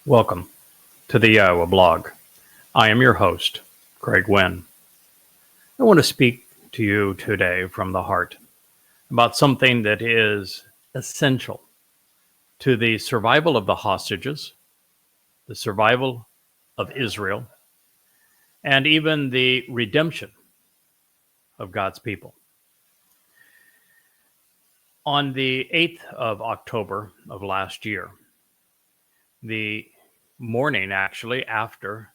Welcome to the YaHoWah blog. I am your host, Craig Winn. I want to speak to you today from the heart about something that is essential to the survival of the hostages, the survival of Israel, and even the redemption of God's people. On the 8th of October of last year, the morning actually after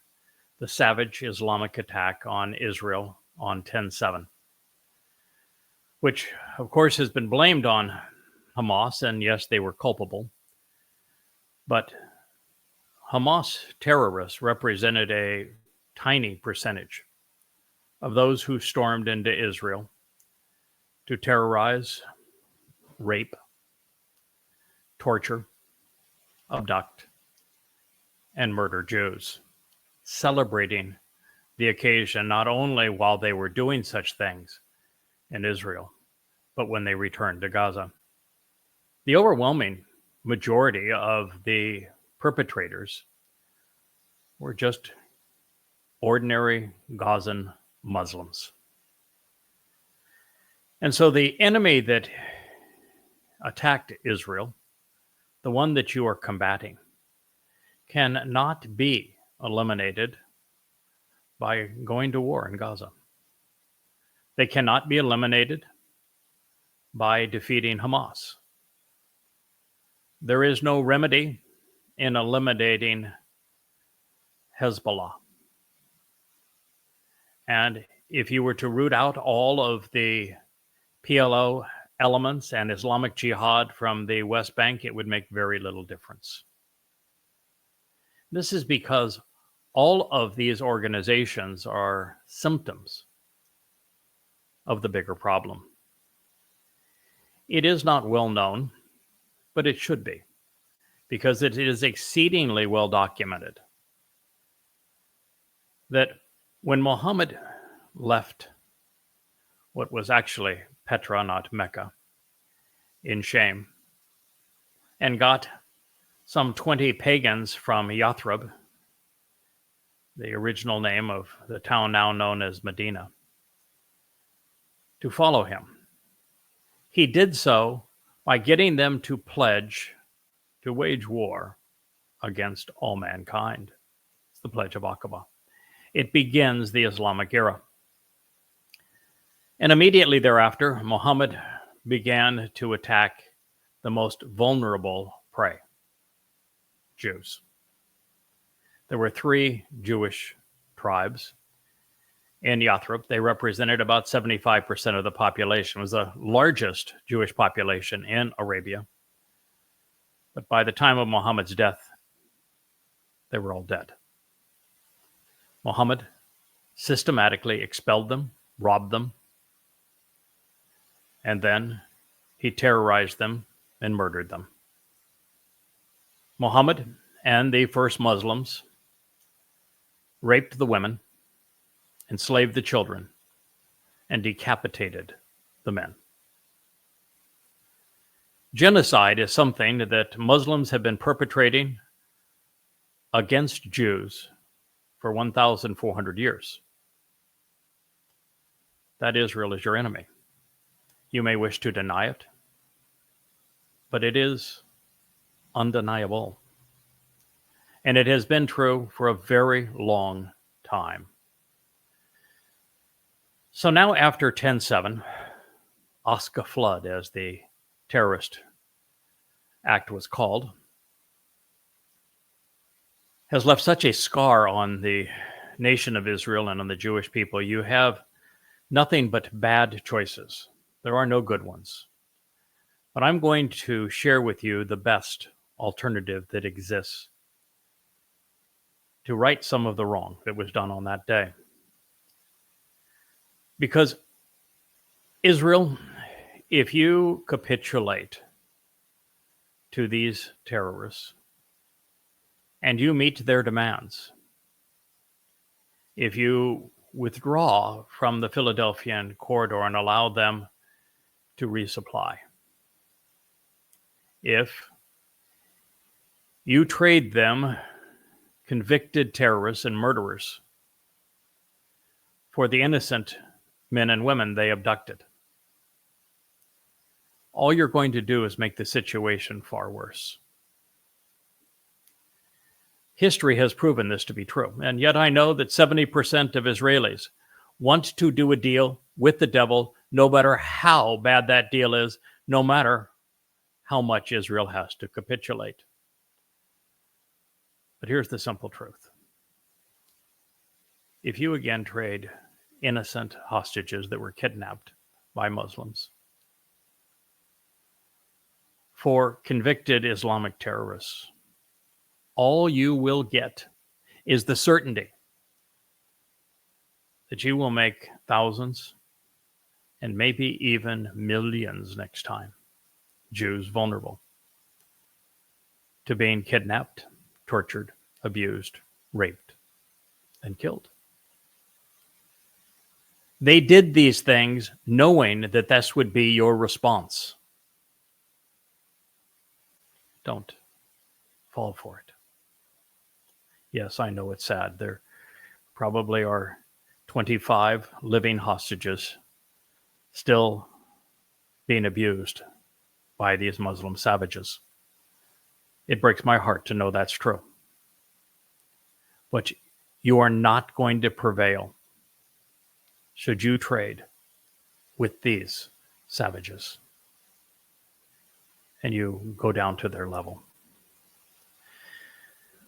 the savage Islamic attack on Israel on 10/7, which of course has been blamed on Hamas, and yes, they were culpable. But Hamas terrorists represented a tiny percentage of those who stormed into Israel to terrorize, rape, torture, abduct, and murder Jews, celebrating the occasion not only while they were doing such things in Israel, but when they returned to Gaza. The overwhelming majority of the perpetrators were just ordinary Gazan Muslims. And so the enemy that attacked Israel, the one that you are combating, cannot be eliminated by going to war in Gaza. They cannot be eliminated by defeating Hamas. There is no remedy in eliminating Hezbollah. And if you were to root out all of the PLO elements and Islamic Jihad from the West Bank, it would make very little difference. This is because all of these organizations are symptoms of the bigger problem. It is not well known, but it should be, because it is exceedingly well documented that when Muhammad left what was actually Petra, not Mecca, in Shem, and got some 20 pagans from Yathrib, the original name of the town now known as Medina, to follow him. He did so by getting them to pledge to wage war against all mankind. It's the Pledge of Aqaba. It begins the Islamic era. And immediately thereafter, Muhammad began to attack the most vulnerable prey, Jews. There were 3 Jewish tribes in Yathrib. They represented about 75% of the population. It was the largest Jewish population in Arabia. But by the time of Muhammad's death, they were all dead. Muhammad systematically expelled them, robbed them, and then he terrorized them and murdered them. Muhammad and the first Muslims raped the women, enslaved the children, and decapitated the men. Genocide is something that Muslims have been perpetrating against Jews for 1,400 years. That Israel is your enemy. You may wish to deny it, but it is undeniable. And it has been true for a very long time. So now after 10/7, Oscar Flood, as the terrorist act was called, has left such a scar on the nation of Israel and on the Jewish people. You have nothing but bad choices. There are no good ones. But I'm going to share with you the best alternative that exists to right some of the wrong that was done on that day. Because Israel, if you capitulate to these terrorists and you meet their demands, if you withdraw from the Philadelphian corridor and allow them to resupply, if you trade them convicted terrorists and murderers for the innocent men and women they abducted. All you're going to do is make the situation far worse. History has proven this to be true, and yet I know that 70% of Israelis want to do a deal with the devil, no matter how bad that deal is, no matter how much Israel has to capitulate. But here's the simple truth. If you again trade innocent hostages that were kidnapped by Muslims for convicted Islamic terrorists, all you will get is the certainty that you will make thousands and maybe even millions next time, Jews vulnerable to being kidnapped, tortured, abused, raped, and killed. They did these things knowing that this would be your response. Don't fall for it. Yes, I know it's sad. There probably are 25 living hostages still being abused by these Muslim savages. It breaks my heart to know that's true. But you are not going to prevail should you trade with these savages and you go down to their level.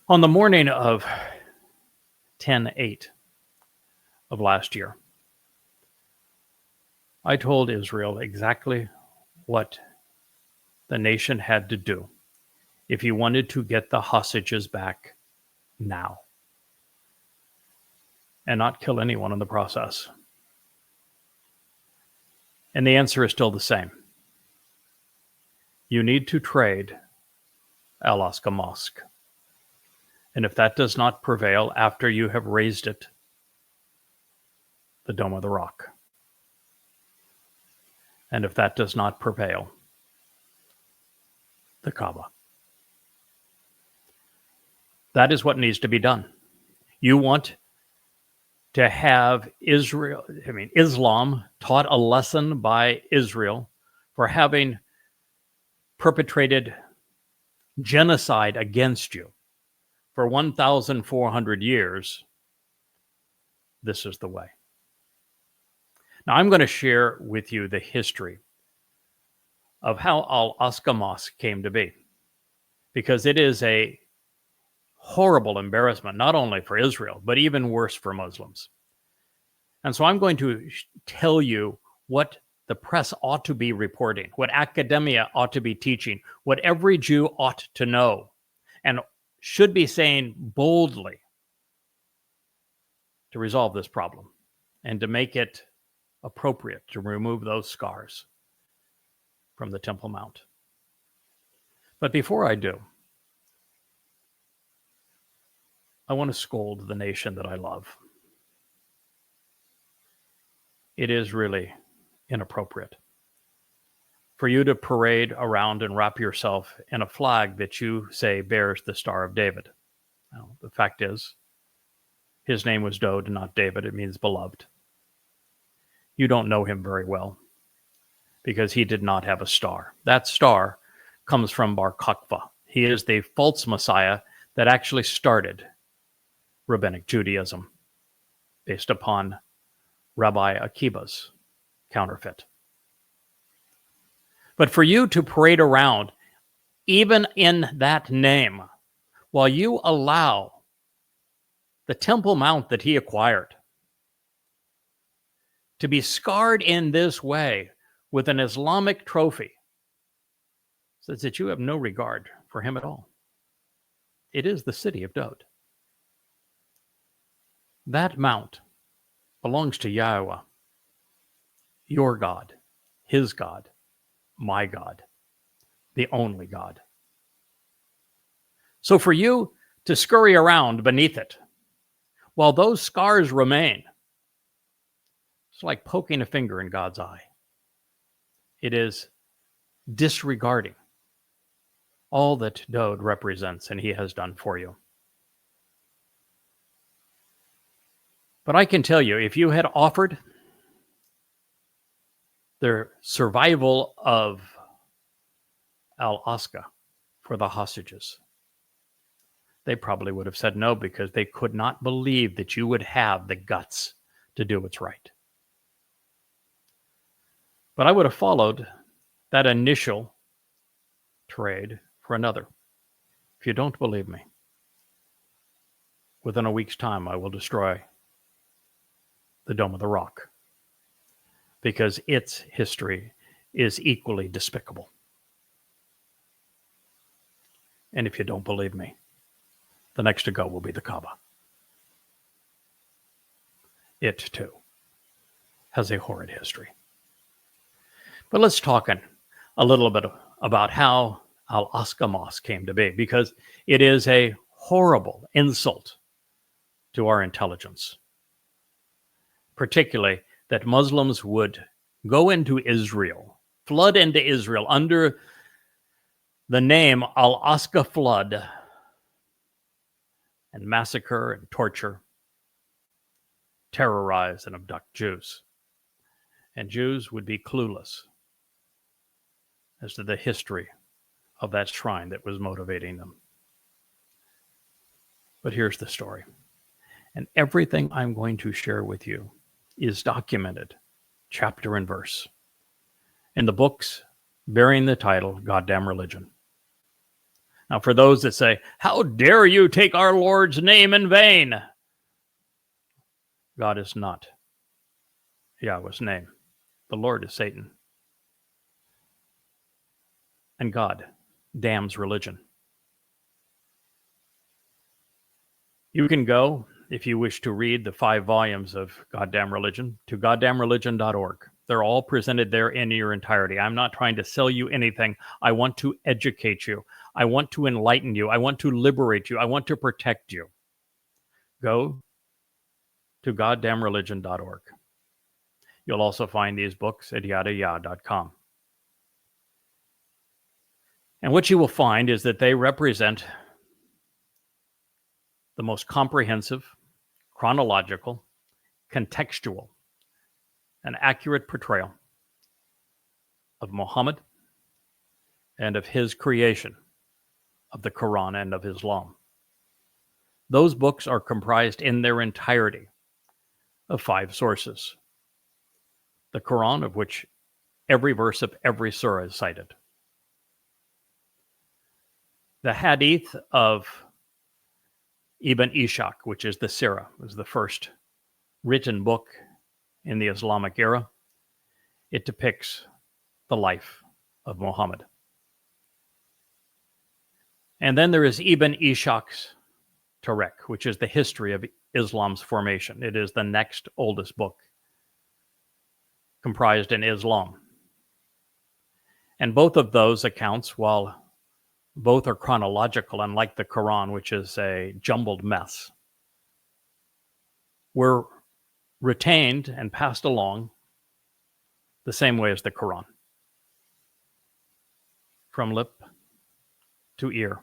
On the morning of 10/8 of last year, I told Israel exactly what the nation had to do if you wanted to get the hostages back now and not kill anyone in the process. And the answer is still the same. You need to trade Alaska Mosque. And if that does not prevail after you have raised it, the Dome of the Rock. And if that does not prevail, the Kaaba. That is what needs to be done. You want to have Islam taught a lesson by Israel for having perpetrated genocide against you for 1,400 years. This is the way. Now, I'm going to share with you the history of how Al-Aqsa Mosque came to be, because it is a horrible embarrassment, not only for Israel, but even worse for Muslims. And so I'm going to tell you what the press ought to be reporting, what academia ought to be teaching, what every Jew ought to know, and should be saying boldly to resolve this problem and to make it appropriate to remove those scars from the Temple Mount. But before I do, I want to scold the nation that I love. It is really inappropriate for you to parade around and wrap yourself in a flag that you say bears the Star of David. Now, the fact is, his name was Dode, not David. It means beloved. You don't know him very well because he did not have a star. That star comes from Bar Kokhba. He is the false Messiah that actually started Rabbinic Judaism based upon Rabbi Akiba's counterfeit. But for you to parade around, even in that name, while you allow the Temple Mount that he acquired to be scarred in this way with an Islamic trophy, says that you have no regard for him at all. It is the city of Dode. That mount belongs to YaHoWah, your God, his God, my God, the only God. So for you to scurry around beneath it, while those scars remain, it's like poking a finger in God's eye. It is disregarding all that Dode represents and he has done for you. But I can tell you, if you had offered the survival of Alaska for the hostages, they probably would have said no, because they could not believe that you would have the guts to do what's right. But I would have followed that initial trade for another. If you don't believe me, within a week's time, I will destroy the Dome of the Rock, because its history is equally despicable. And if you don't believe me, the next to go will be the Kaaba. It, too, has a horrid history. But let's talk a little bit about how Al-Aqsa Mosque came to be, because it is a horrible insult to our intelligence, particularly that Muslims would go into Israel, flood into Israel under the name Al-Aqsa Flood, and massacre and torture, terrorize and abduct Jews. And Jews would be clueless as to the history of that shrine that was motivating them. But here's the story. And everything I'm going to share with you is documented, chapter and verse, in the books bearing the title Goddamn Religion. Now, for those that say, how dare you take our Lord's name in vain? God is not Yahweh's name. The Lord is Satan. And God damns religion. You can go, if you wish to read the 5 volumes of Goddamn Religion, to goddamnreligion.org. They're all presented there in your entirety. I'm not trying to sell you anything. I want to educate you. I want to enlighten you. I want to liberate you. I want to protect you. Go to goddamnreligion.org. You'll also find these books at yadayah.com. And what you will find is that they represent the most comprehensive, chronological, contextual, and accurate portrayal of Muhammad and of his creation of the Quran and of Islam. Those books are comprised in their entirety of 5 sources. The Quran, of which every verse of every surah is cited. The Hadith of Ibn Ishaq, which is the Sirah, was the first written book in the Islamic era. It depicts the life of Muhammad. And then there is Ibn Ishaq's Tawrah, which is the history of Islam's formation. It is the next oldest book comprised in Islam. And both of those accounts, while both are chronological, unlike the Quran, which is a jumbled mess, were retained and passed along the same way as the Quran, from lip to ear,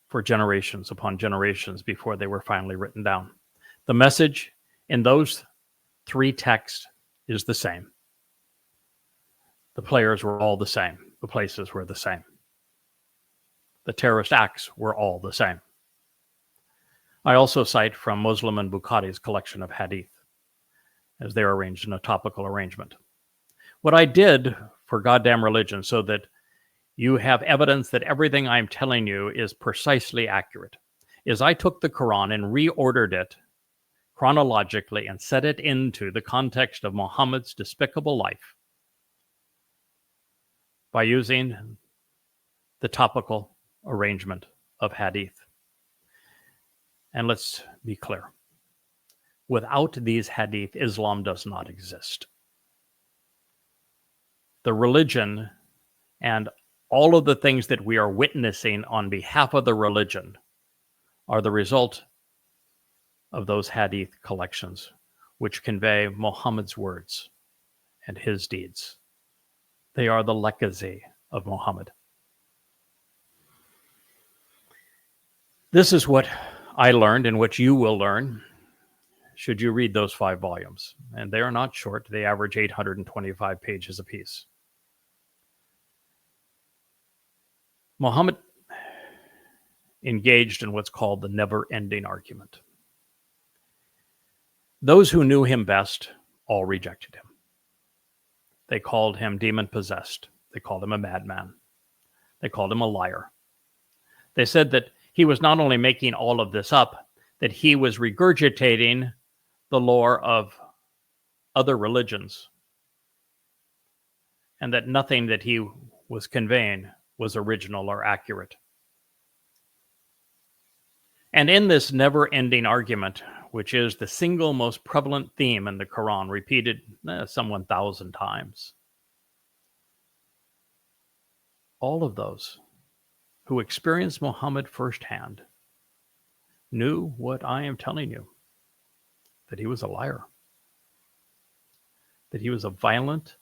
for generations upon generations before they were finally written down. The message in those 3 texts is the same. The players were all the same. The places were the same. The terrorist acts were all the same. I also cite from Muslim and Bukhari's collection of hadith, as they're arranged in a topical arrangement. What I did for Goddamn Religion, so that you have evidence that everything I'm telling you is precisely accurate, is I took the Quran and reordered it chronologically and set it into the context of Muhammad's despicable life by using the topical arrangement of hadith. And let's be clear. Without these hadith, Islam does not exist. The religion and all of the things that we are witnessing on behalf of the religion are the result of those hadith collections, which convey Muhammad's words and his deeds. They are the legacy of Muhammad. This is what I learned and what you will learn should you read those 5 volumes. And they are not short. They average 825 pages apiece. Muhammad engaged in what's called the never-ending argument. Those who knew him best all rejected him. They called him demon-possessed. They called him a madman. They called him a liar. They said that he was not only making all of this up, that he was regurgitating the lore of other religions, and that nothing that he was conveying was original or accurate. And in this never-ending argument, which is the single most prevalent theme in the Quran, repeated some 1,000 times, all of those who experienced Muhammad firsthand knew what I am telling you, that he was a liar, that he was a violent,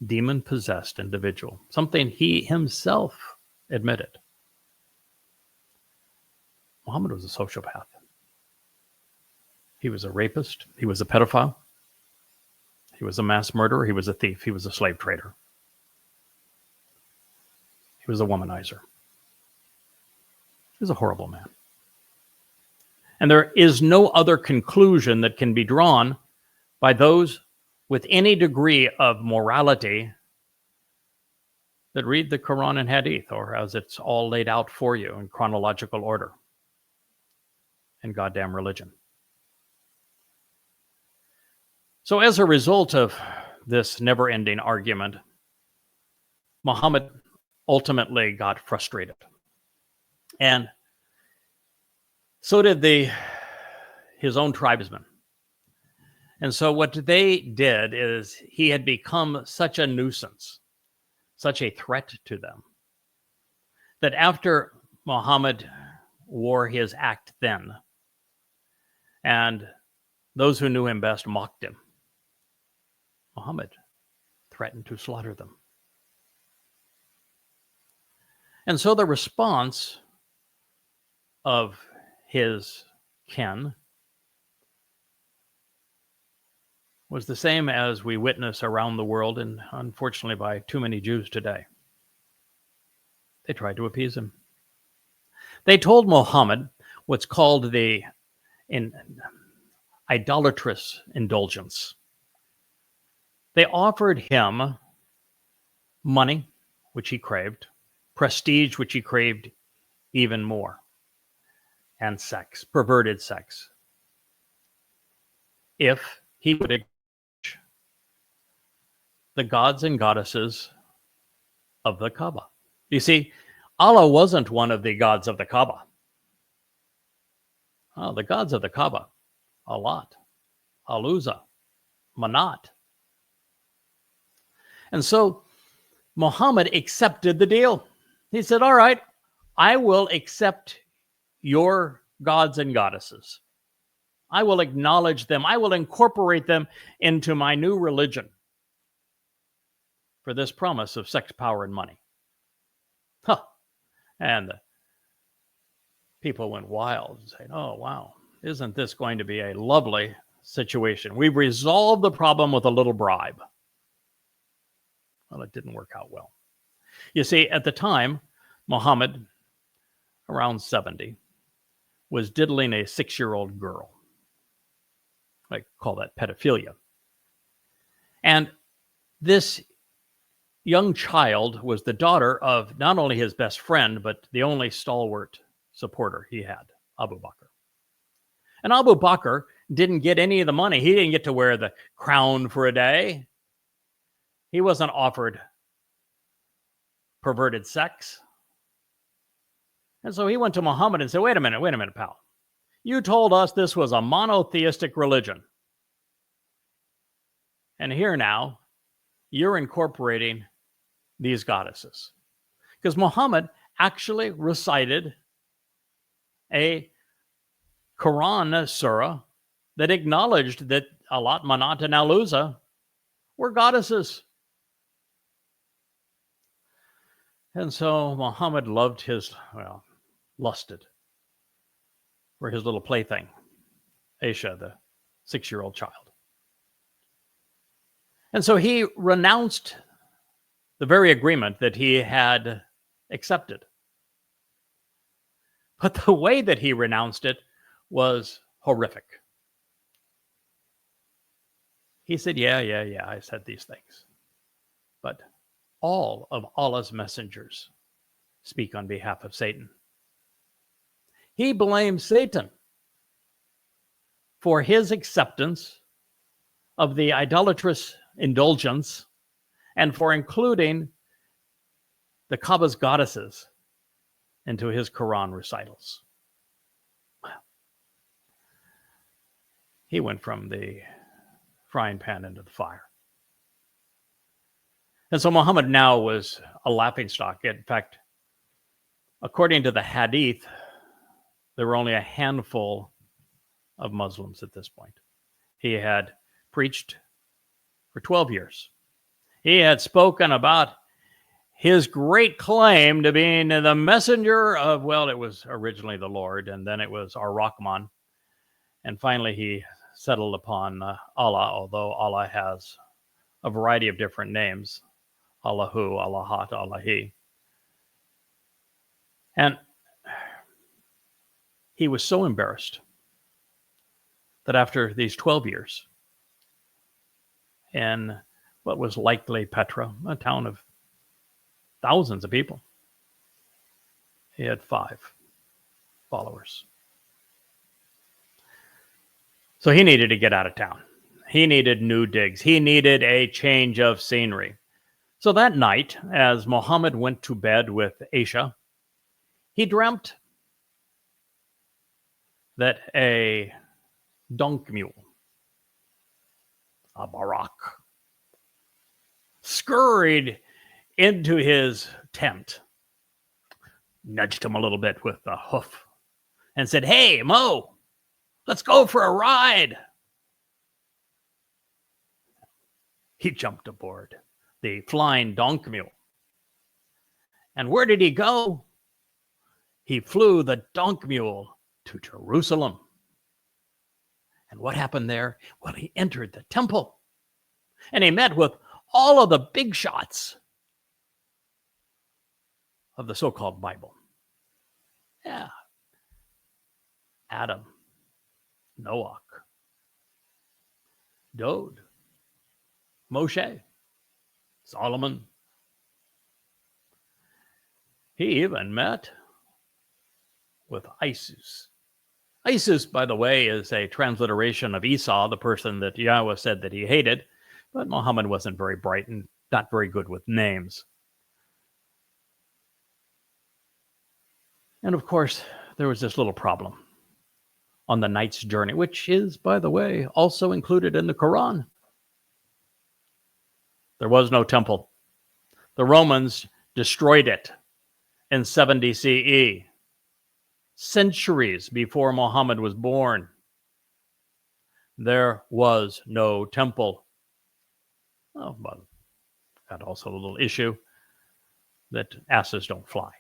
demon-possessed individual, something he himself admitted. Muhammad was a sociopath. He was a rapist. He was a pedophile. He was a mass murderer. He was a thief. He was a slave trader. He was a womanizer. He was a horrible man. And there is no other conclusion that can be drawn by those with any degree of morality that read the Quran and Hadith, or as it's all laid out for you in chronological order in goddamn religion. So as a result of this never-ending argument, Muhammad ultimately got frustrated. And so did his own tribesmen. And so what they did is he had become such a nuisance, such a threat to them, that after Muhammad wore his act then, and those who knew him best mocked him, Muhammad threatened to slaughter them. And so the response of his kin was the same as we witness around the world, and unfortunately by too many Jews today. They tried to appease him. They told Muhammad what's called the idolatrous indulgence. They offered him money, which he craved, prestige, which he craved even more, and sex, perverted sex, if he would acknowledge the gods and goddesses of the Kaaba. You see, Allah wasn't one of the gods of the Kaaba. Oh, the gods of the Kaaba, Allat, Al-Uzza, Manat. And so Muhammad accepted the deal. He said, all right, I will accept your gods and goddesses. I will acknowledge them. I will incorporate them into my new religion for this promise of sex, power, and money. Huh. And the people went wild and said, oh, wow, isn't this going to be a lovely situation? We've resolved the problem with a little bribe. Well, it didn't work out well. You see, at the time, Muhammad, around 70, was diddling a 6-year-old girl. I call that pedophilia. And this young child was the daughter of not only his best friend, but the only stalwart supporter he had, Abu Bakr. And Abu Bakr didn't get any of the money. He didn't get to wear the crown for a day. He wasn't offered perverted sex. And so he went to Muhammad and said, wait a minute, pal. You told us this was a monotheistic religion. And here now, you're incorporating these goddesses. Because Muhammad actually recited a Quran surah that acknowledged that Allat, Manat, and Al-Uzza were goddesses. And so Muhammad lusted for his little plaything, Aisha, the 6-year-old child. And so he renounced the very agreement that he had accepted. But the way that he renounced it was horrific. He said, yeah, I said these things. But all of Allah's messengers speak on behalf of Satan. He blames Satan for his acceptance of the idolatrous indulgence and for including the Kaaba's goddesses into his Quran recitals. He went from the frying pan into the fire. And so Muhammad now was a laughingstock. In fact, according to the Hadith, there were only a handful of Muslims at this point. He had preached for 12 years. He had spoken about his great claim to being the messenger of, well, it was originally the Lord, and then it was Ar-Rahman. And finally, he settled upon Allah, although Allah has a variety of different names. Allahu, Allahat, Allahi. And he was so embarrassed that after these 12 years, in what was likely Petra, a town of thousands of people, he had 5 followers. So he needed to get out of town. He needed new digs. He needed a change of scenery. So that night, as Muhammad went to bed with Aisha, he dreamt that a donkey mule, a barak, scurried into his tent, nudged him a little bit with the hoof, and said, "Hey, Mo, let's go for a ride." He jumped aboard the flying donkey mule. And where did he go? He flew the donkey mule to Jerusalem. And what happened there? Well, he entered the temple and he met with all of the big shots of the so-called Bible. Yeah. Adam, Noah, Dode, Moshe, Solomon. He even met with Isis. Isis, by the way, is a transliteration of Esau, the person that Yahweh said that he hated, but Muhammad wasn't very bright and not very good with names. And of course, there was this little problem on the night's journey, which is, by the way, also included in the Quran. There was no temple. The Romans destroyed it in 70 CE, centuries before Muhammad was born. There was no temple. Oh, but got also a little issue that asses don't fly.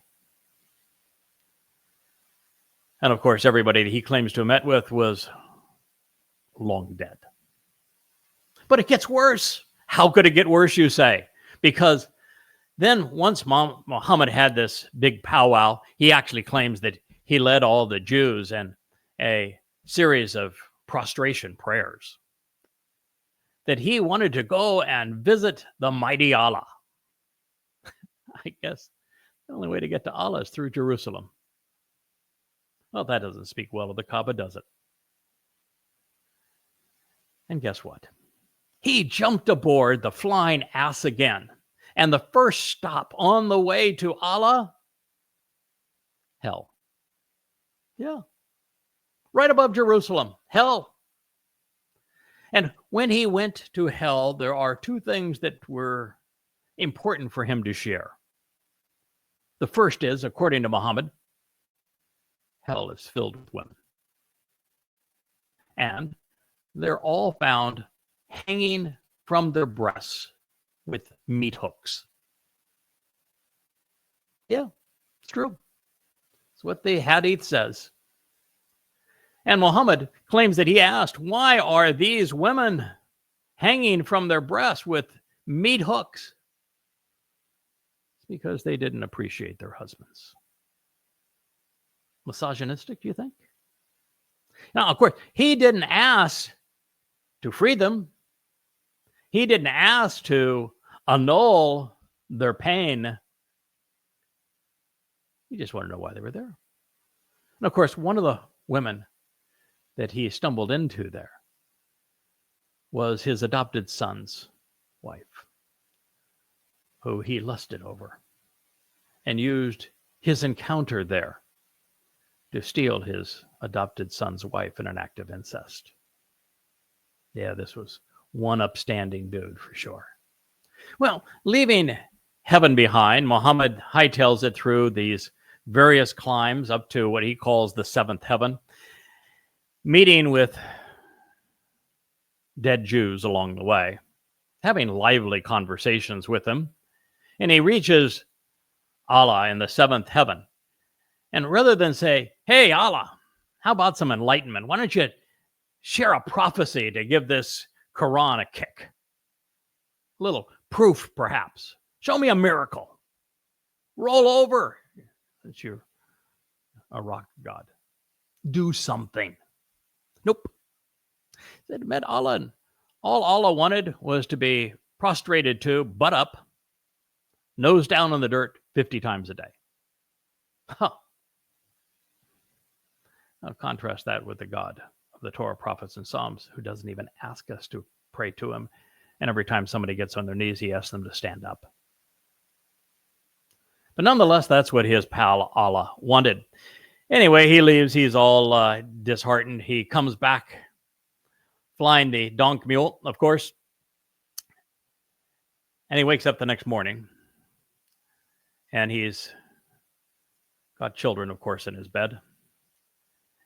And of course, everybody that he claims to have met with was long dead. But it gets worse. How could it get worse, you say? Because then once Muhammad had this big powwow, he actually claims that he led all the Jews in a series of prostration prayers, that he wanted to go and visit the mighty Allah. I guess the only way to get to Allah is through Jerusalem. Well, that doesn't speak well of the Kaaba, does it? And guess what? He jumped aboard the flying ass again. And the first stop on the way to Allah, hell. Yeah. Right above Jerusalem, hell. And when he went to hell, there are 2 things that were important for him to share. The first is, according to Muhammad, hell is filled with women. And they're all found hanging from their breasts with meat hooks. Yeah, it's true. It's what the Hadith says. And Muhammad claims that he asked, why are these women hanging from their breasts with meat hooks? It's because they didn't appreciate their husbands. Misogynistic, do you think? Now, of course, he didn't ask to free them. He didn't ask to annul their pain. He just wanted to know why they were there. And of course, one of the women that he stumbled into there was his adopted son's wife, who he lusted over and used his encounter there to steal his adopted son's wife in an act of incest. Yeah, this was one upstanding dude for sure. Well, leaving heaven behind, Muhammad hightails it through these various climbs up to what he calls the seventh heaven, meeting with dead Jews along the way, having lively conversations with them. And he reaches Allah in the seventh heaven. And rather than say, hey, Allah, how about some enlightenment? Why don't you share a prophecy to give this Quran a kick? A little proof, perhaps. Show me a miracle. Roll over. Since you're a rock god. Do something. Nope. He said, met Allah, and all Allah wanted was to be prostrated to, butt up, nose down in the dirt 50 times a day. Huh. Now contrast that with the God of the Torah, prophets, and Psalms, who doesn't even ask us to pray to him. And every time somebody gets on their knees, he asks them to stand up. But nonetheless, that's what his pal Allah wanted. Anyway, he leaves. He's all disheartened. He comes back flying the donk mule, of course. And he wakes up the next morning. And he's got children, of course, in his bed.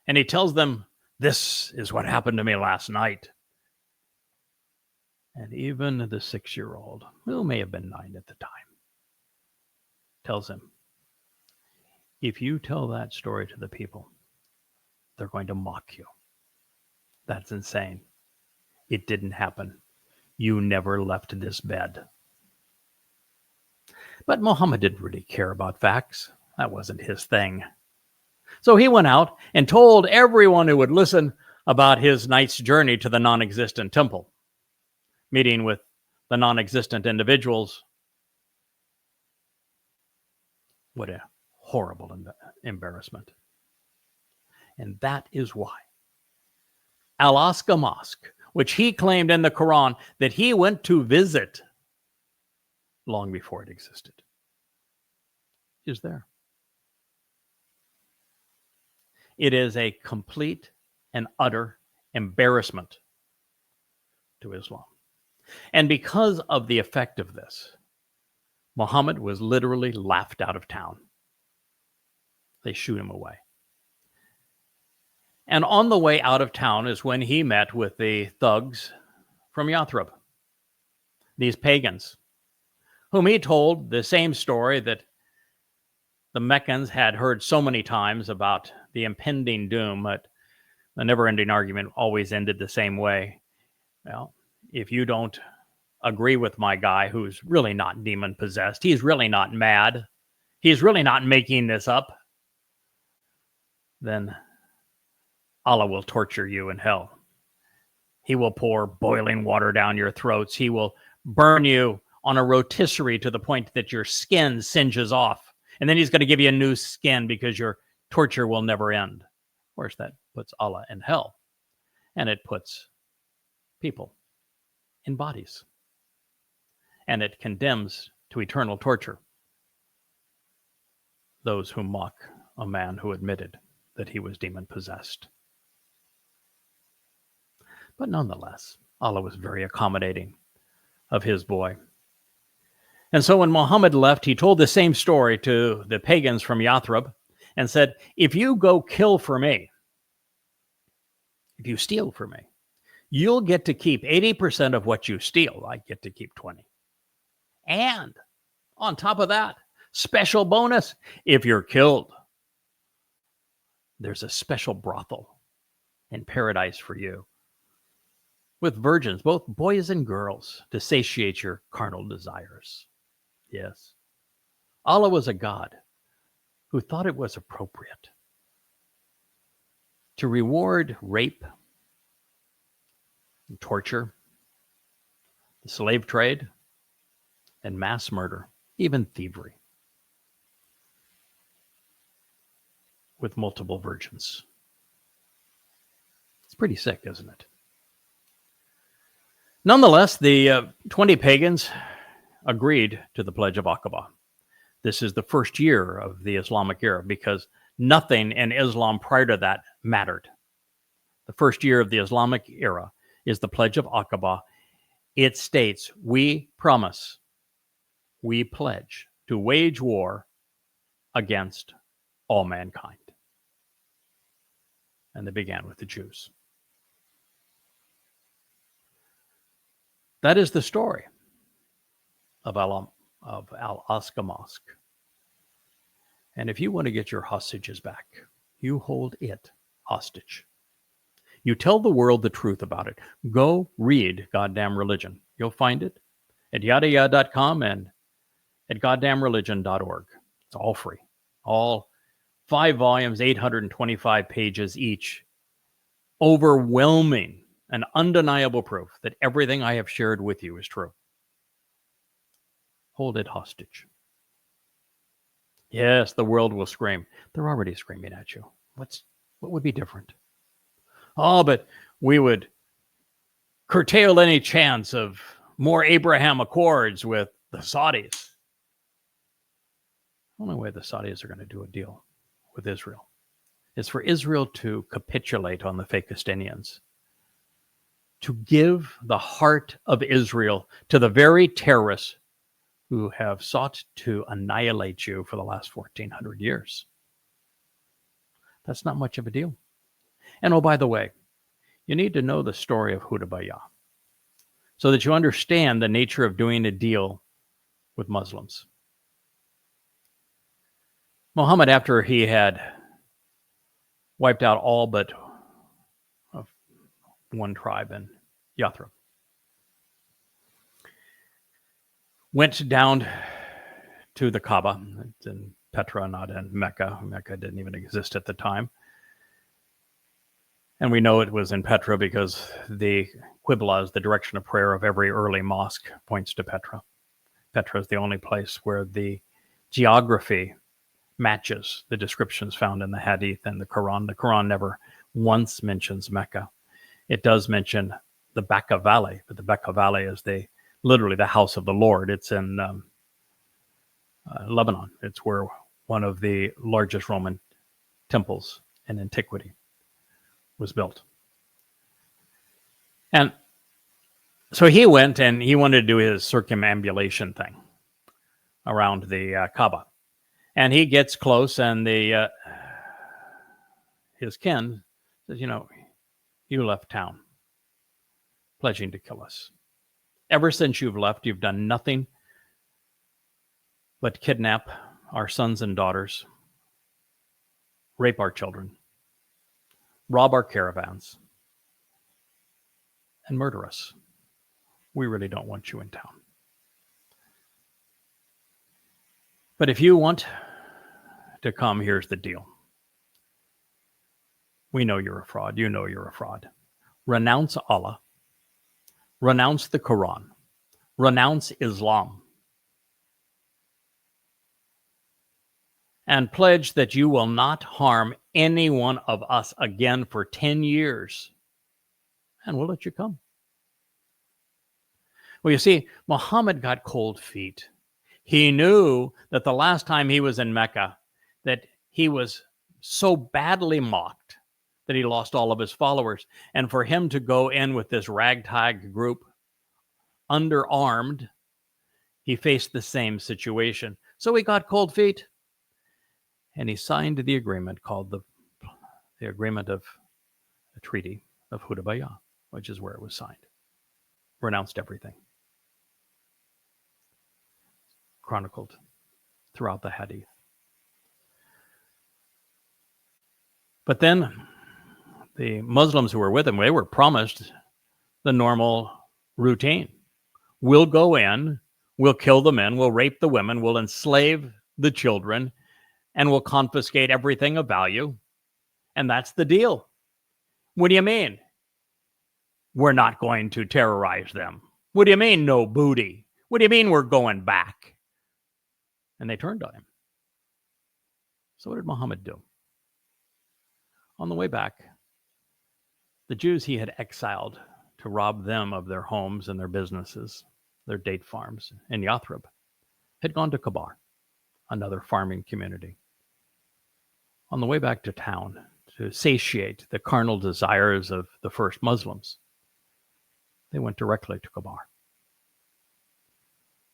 And he tells them, this is what happened to me last night. And even the 6-year-old, who may have been 9 at the time, tells him, if you tell that story to the people, they're going to mock you. That's insane. It didn't happen. You never left this bed. But Muhammad didn't really care about facts. That wasn't his thing. So he went out and told everyone who would listen about his night's journey to the non-existent temple, meeting with the non-existent individuals. What a horrible embarrassment. And that is why Al-Aqsa Mosque, which he claimed in the Quran that he went to visit long before it existed, is there. It is a complete and utter embarrassment to Islam. And because of the effect of this, Muhammad was literally laughed out of town. They shoot him away. And on the way out of town is when he met with the thugs from Yathrib, these pagans, whom he told the same story that the Meccans had heard so many times about the impending doom, but the never-ending argument always ended the same way. Well, if you don't agree with my guy who's really not demon-possessed, he's really not mad, he's really not making this up, then Allah will torture you in hell. He will pour boiling water down your throats. He will burn you on a rotisserie to the point that your skin singes off. And then he's going to give you a new skin because your torture will never end. Of course, that puts Allah in hell. And it puts people in bodies. And it condemns to eternal torture those who mock a man who admitted that he was demon-possessed. But nonetheless, Allah was very accommodating of his boy. And so when Muhammad left, he told the same story to the pagans from Yathrib and said, if you go kill for me, if you steal for me, you'll get to keep 80% of what you steal. I get to keep 20. And on top of that, special bonus, if you're killed, there's a special brothel in paradise for you, with virgins, both boys and girls, to satiate your carnal desires. Yes, Allah was a God who thought it was appropriate to reward rape, and torture, the slave trade, and mass murder, even thievery, with multiple virgins. It's pretty sick, isn't it? Nonetheless, the 20 pagans agreed to the Pledge of Aqaba. This is the first year of the Islamic era because nothing in Islam prior to that mattered. The first year of the Islamic era is the Pledge of Aqaba. It states, we promise, we pledge to wage war against all mankind. And they began with the Jews. That is the story of Al-Aqsa Mosque. And if you want to get your hostages back, you hold it hostage. You tell the world the truth about it. Go read Goddamn Religion. You'll find it at YadaYah.com and at goddamnreligion.org. It's all free. All 5 volumes, 825 pages each. Overwhelming and undeniable proof that everything I have shared with you is true. Hold it hostage. Yes, the world will scream. They're already screaming at you. What would be different? Oh, but we would curtail any chance of more Abraham Accords with the Saudis. The only way the Saudis are going to do a deal with Israel is for Israel to capitulate on the Fakistinians, to give the heart of Israel to the very terrorists who have sought to annihilate you for the last 1,400 years. That's not much of a deal. And oh, by the way, you need to know the story of Hudabayah so that you understand the nature of doing a deal with Muslims. Muhammad, after he had wiped out all but one tribe in Yathrib, went down to the Kaaba. It's in Petra, not in Mecca. Mecca didn't even exist at the time. And we know it was in Petra because the Qibla, the direction of prayer of every early mosque, points to Petra. Petra is the only place where the geography matches the descriptions found in the Hadith and the Quran. The Quran never once mentions Mecca. It does mention the Bekaa Valley, but the Bekaa Valley is literally the house of the Lord. It's in Lebanon. It's where one of the largest Roman temples in antiquity was built. And so he went and he wanted to do his circumambulation thing around the Kaaba. And he gets close and his kin says, you left town pledging to kill us. Ever since you've left, you've done nothing but kidnap our sons and daughters, rape our children, rob our caravans, and murder us. We really don't want you in town. But if you want to come, here's the deal. We know you're a fraud. You know you're a fraud. Renounce Allah. Renounce the Quran. Renounce Islam. And pledge that you will not harm any one of us again for 10 years. And we'll let you come. Well, you see, Muhammad got cold feet. He knew that the last time he was in Mecca, that he was so badly mocked that he lost all of his followers. And for him to go in with this ragtag group, underarmed, he faced the same situation. So he got cold feet. And he signed the agreement called the Agreement of the Treaty of Hudabayah, which is where it was signed. Renounced everything. Chronicled throughout the Hadith. But then the Muslims who were with him, they were promised the normal routine. We'll go in, we'll kill the men, we'll rape the women, we'll enslave the children, and we'll confiscate everything of value. And that's the deal. What do you mean? We're not going to terrorize them. What do you mean, no booty? What do you mean we're going back? And they turned on him. So what did Muhammad do? On the way back, the Jews he had exiled to rob them of their homes and their businesses, their date farms in Yathrib, had gone to Kabar, another farming community. On the way back to town, to satiate the carnal desires of the first Muslims, they went directly to Kabar,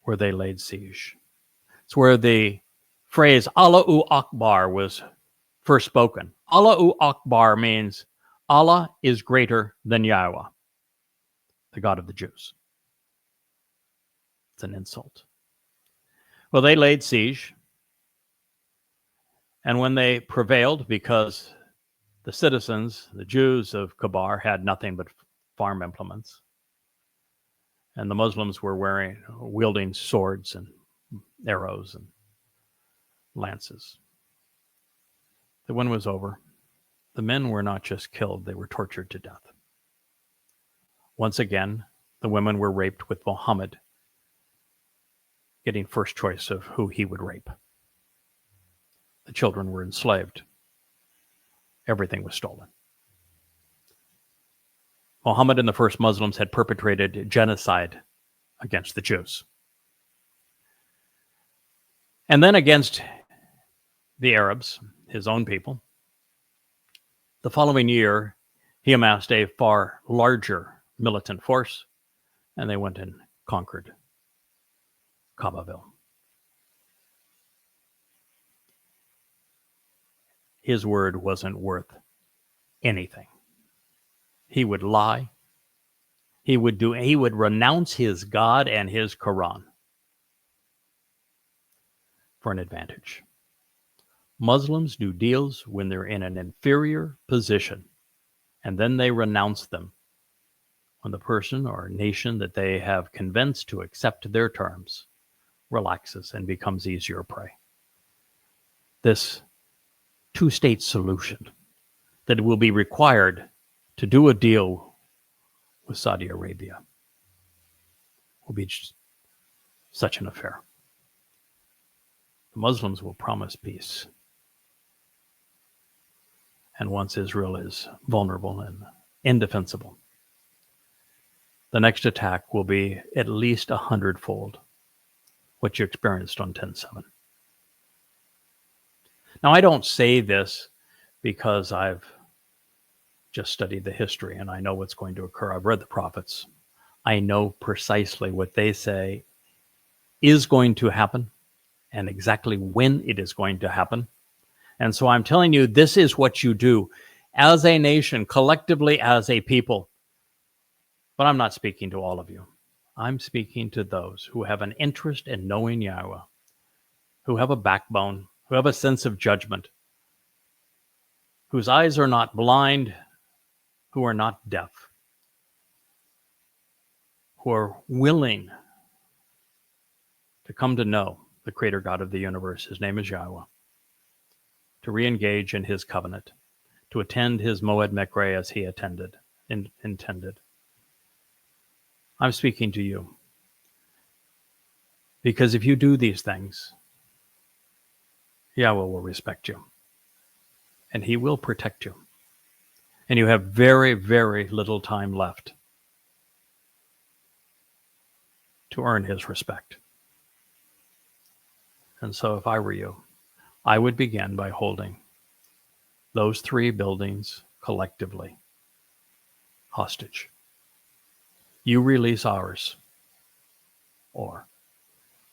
where they laid siege. It's where the phrase Allahu Akbar was first spoken. Allahu Akbar means Allah is greater than Yahowah, the God of the Jews. It's an insult. Well, they laid siege, and when they prevailed, because the citizens, the Jews of Kabar, had nothing but farm implements, and the Muslims were wielding swords and arrows and lances. The win was over. The men were not just killed, they were tortured to death. Once again, the women were raped, with Muhammad getting first choice of who he would rape. The children were enslaved. Everything was stolen. Muhammad and the first Muslims had perpetrated genocide against the Jews. And then against the Arabs, his own people. The following year, he amassed a far larger militant force, and they went and conquered Babel. His word wasn't worth anything. He would lie. He would renounce his God and his Quran for an advantage. Muslims do deals when they're in an inferior position, and then they renounce them when the person or nation that they have convinced to accept their terms relaxes and becomes easier prey. This two-state solution that will be required to do a deal with Saudi Arabia will be such an affair. The Muslims will promise peace. And once Israel is vulnerable and indefensible, the next attack will be at least 100-fold what you experienced on 10/7. Now, I don't say this because I've just studied the history and I know what's going to occur. I've read the prophets. I know precisely what they say is going to happen and exactly when it is going to happen. And so I'm telling you, this is what you do as a nation, collectively as a people. But I'm not speaking to all of you. I'm speaking to those who have an interest in knowing Yahowah, who have a backbone, who have a sense of judgment, whose eyes are not blind, who are not deaf, who are willing to come to know the Creator God of the universe. His name is Yahowah. To re-engage in his covenant, to attend his Moed Mekre as he intended. I'm speaking to you. Because if you do these things, Yahowah will respect you. And he will protect you. And you have very, very little time left to earn his respect. And so if I were you, I would begin by holding those three buildings collectively hostage. You release ours, or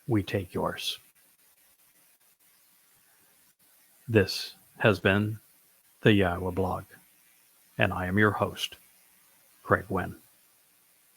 we take yours. This has been the YaHoWah blog, and I am your host, Craig Winn.